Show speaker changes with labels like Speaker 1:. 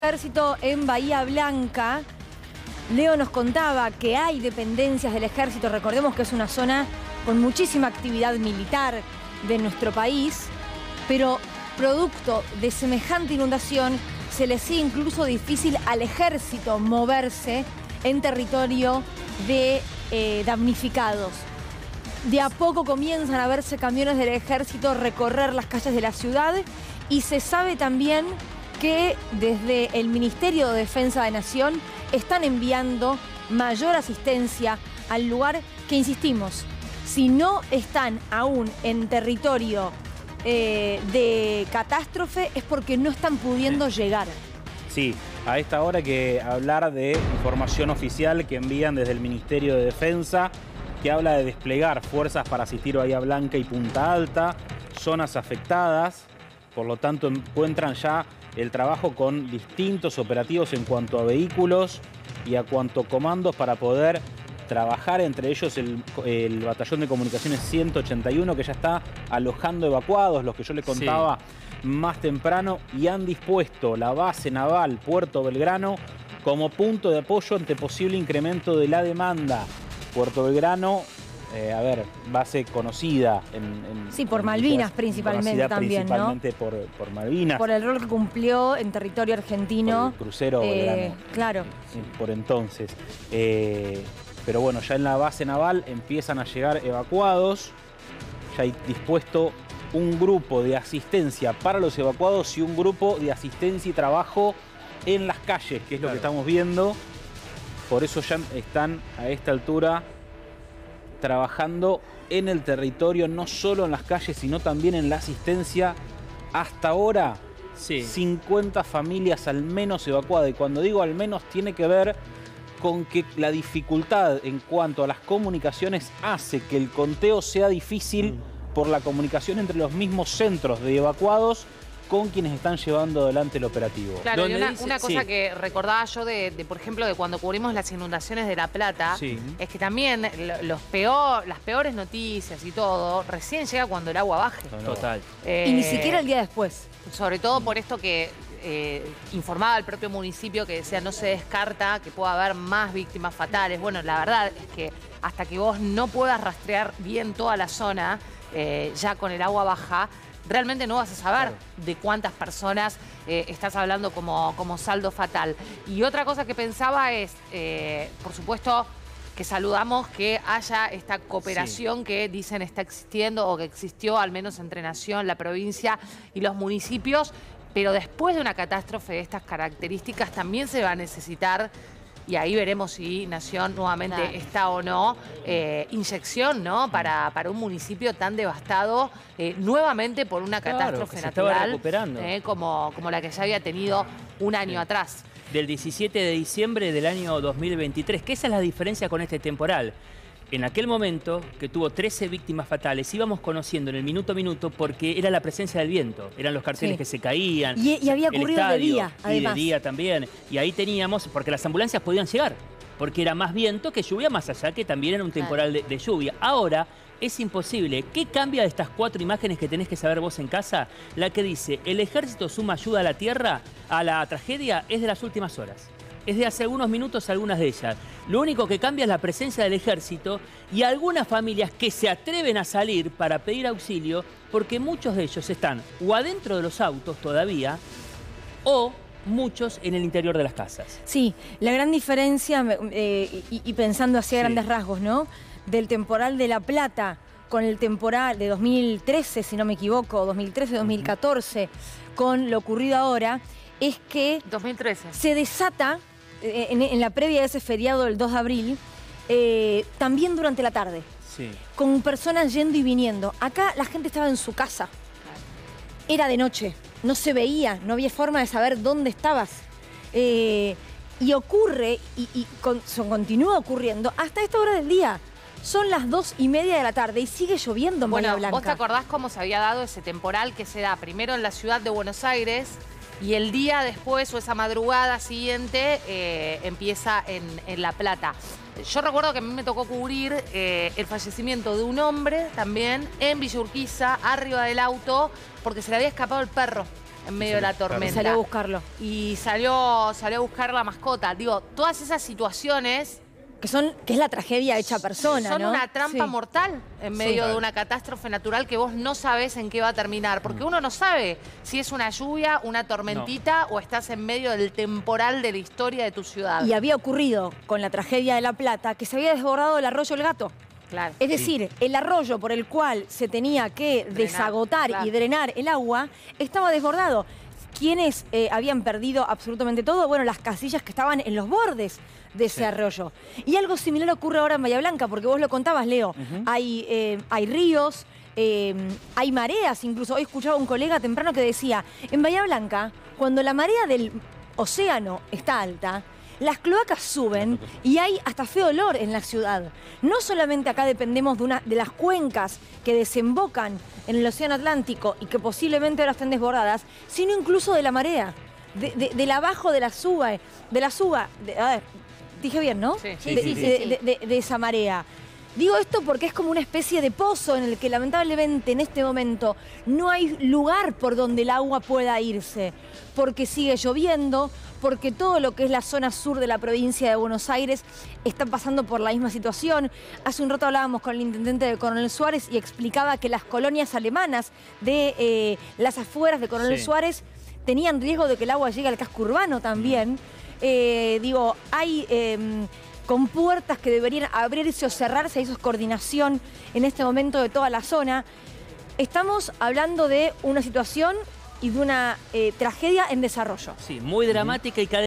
Speaker 1: Ejército en Bahía Blanca. Leo nos contaba que hay dependencias del ejército. Recordemos que es una zona con muchísima actividad militar de nuestro país, pero producto de semejante inundación se le hacía incluso difícil al ejército moverse en territorio de damnificados. De a poco comienzan a verse camiones del ejército recorrer las calles de la ciudad y se sabe también que desde el Ministerio de Defensa de Nación están enviando mayor asistencia al lugar que, insistimos, si no están aún en territorio de catástrofe es porque no están pudiendo llegar.
Speaker 2: Sí, a esta hora hay que hablar de información oficial que envían desde el Ministerio de Defensa, que habla de desplegar fuerzas para asistir a Bahía Blanca y Punta Alta, zonas afectadas, por lo tanto encuentran ya el trabajo con distintos operativos en cuanto a vehículos y a cuanto a comandos para poder trabajar, entre ellos el Batallón de Comunicaciones 181, que ya está alojando evacuados, los que yo le contaba más temprano, y han dispuesto la base naval Puerto Belgrano como punto de apoyo ante posible incremento de la demanda. Puerto Belgrano, base conocida
Speaker 1: sí, por Malvinas principalmente también,
Speaker 2: principalmente, ¿no? Por Malvinas.
Speaker 1: Por el rol que cumplió en territorio argentino.
Speaker 2: Por el crucero Belgrano.
Speaker 1: Claro.
Speaker 2: Por entonces. Pero bueno, ya en la base naval empiezan a llegar evacuados. Ya hay dispuesto un grupo de asistencia para los evacuados y un grupo de asistencia y trabajo en las calles, que es lo que estamos viendo. Por eso ya están a esta altura trabajando en el territorio, no solo en las calles, sino también en la asistencia. Hasta ahora, 50 familias al menos evacuadas. Y cuando digo al menos, tiene que ver con que la dificultad en cuanto a las comunicaciones hace que el conteo sea difícil por la comunicación entre los mismos centros de evacuados con quienes están llevando adelante el operativo.
Speaker 3: Claro, y una cosa que recordaba yo por ejemplo, de cuando cubrimos las inundaciones de La Plata, es que también las peores noticias y todo, recién llega cuando el agua baje.
Speaker 2: Total.
Speaker 1: Y ni siquiera el día después.
Speaker 3: Sobre todo por esto que informaba el propio municipio, que decía no se descarta que pueda haber más víctimas fatales. Bueno, la verdad es que hasta que vos no puedas rastrear bien toda la zona, ya con el agua baja, realmente no vas a saber de cuántas personas estás hablando como saldo fatal. Y otra cosa que pensaba es, por supuesto, que saludamos que haya esta cooperación que dicen está existiendo o que existió al menos entre Nación, la provincia y los municipios, pero después de una catástrofe de estas características también se va a necesitar, y ahí veremos si Nación nuevamente está o no, inyección, ¿no? Para un municipio tan devastado nuevamente por una catástrofe natural como la que ya había tenido un año atrás.
Speaker 4: Del 17 de diciembre del año 2023, que esa es la diferencia con este temporal. En aquel momento, que tuvo 13 víctimas fatales, íbamos conociendo en el minuto a minuto porque era la presencia del viento. Eran los carteles que se caían.
Speaker 1: Y había ocurrido de día, además.
Speaker 4: Y de día también. Y ahí teníamos, porque las ambulancias podían llegar, porque era más viento que lluvia, más allá que también era un temporal de lluvia. Ahora es imposible. ¿Qué cambia de estas 4 imágenes que tenés que saber vos en casa? La que dice, el ejército suma ayuda a la tierra, a la tragedia, es de las últimas horas. Es de hace algunos minutos algunas de ellas. Lo único que cambia es la presencia del ejército y algunas familias que se atreven a salir para pedir auxilio porque muchos de ellos están o adentro de los autos todavía o muchos en el interior de las casas.
Speaker 1: Sí, la gran diferencia, y pensando así a grandes rasgos, ¿no? Del temporal de La Plata con el temporal de 2013, si no me equivoco, 2013-2014, con lo ocurrido ahora, es que
Speaker 3: 2013
Speaker 1: se desata en la previa de ese feriado del 2 de abril, también durante la tarde, con personas yendo y viniendo. Acá la gente estaba en su casa, era de noche, no se veía, no había forma de saber dónde estabas. Y ocurre, y continúa ocurriendo hasta esta hora del día. Son las 2:30 de la tarde y sigue lloviendo en Bahía Blanca.
Speaker 3: ¿Vos te acordás cómo se había dado ese temporal que se da primero en la ciudad de Buenos Aires y el día después o esa madrugada siguiente empieza en La Plata? Yo recuerdo que a mí me tocó cubrir el fallecimiento de un hombre también en Villa Urquiza, arriba del auto, porque se le había escapado el perro. en medio de la tormenta.
Speaker 1: Salió a buscarlo.
Speaker 3: Y salió a buscar la mascota. Digo, todas esas situaciones
Speaker 1: Que es la tragedia hecha persona,
Speaker 3: son
Speaker 1: ¿no?
Speaker 3: una trampa
Speaker 1: Sí.
Speaker 3: mortal en medio
Speaker 4: Sí.
Speaker 3: de una catástrofe natural que vos no sabés en qué va a terminar. Porque uno no sabe si es una lluvia, una tormentita o estás en medio del temporal de la historia de tu ciudad.
Speaker 1: Y había ocurrido con la tragedia de La Plata que se había desbordado el arroyo El Gato.
Speaker 3: Claro.
Speaker 1: Es decir, el arroyo por el cual se tenía que desagotar
Speaker 3: claro.
Speaker 1: y drenar el agua estaba desbordado. ¿Quiénes habían perdido absolutamente todo? Bueno, las casillas que estaban en los bordes de ese arroyo. Y algo similar ocurre ahora en Bahía Blanca, porque vos lo contabas, Leo. Hay ríos, hay mareas incluso. Hoy escuchaba a un colega temprano que decía, en Bahía Blanca, cuando la marea del océano está alta, las cloacas suben y hay hasta feo olor en la ciudad. No solamente acá dependemos de las cuencas que desembocan en el océano Atlántico y que posiblemente ahora estén desbordadas, sino incluso de la marea, del abajo de la suba, a ver, dije bien, ¿no?
Speaker 3: Sí.
Speaker 1: De esa marea. Digo esto porque es como una especie de pozo en el que lamentablemente en este momento no hay lugar por donde el agua pueda irse, porque sigue lloviendo, porque todo lo que es la zona sur de la provincia de Buenos Aires está pasando por la misma situación. Hace un rato hablábamos con el intendente de Coronel Suárez y explicaba que las colonias alemanas de las afueras de Coronel
Speaker 4: Sí.
Speaker 1: Suárez tenían riesgo de que el agua llegue al casco urbano también. Hay compuertas que deberían abrirse o cerrarse, eso es coordinación en este momento de toda la zona. Estamos hablando de una situación y de una tragedia en desarrollo.
Speaker 4: Sí, muy dramática y cada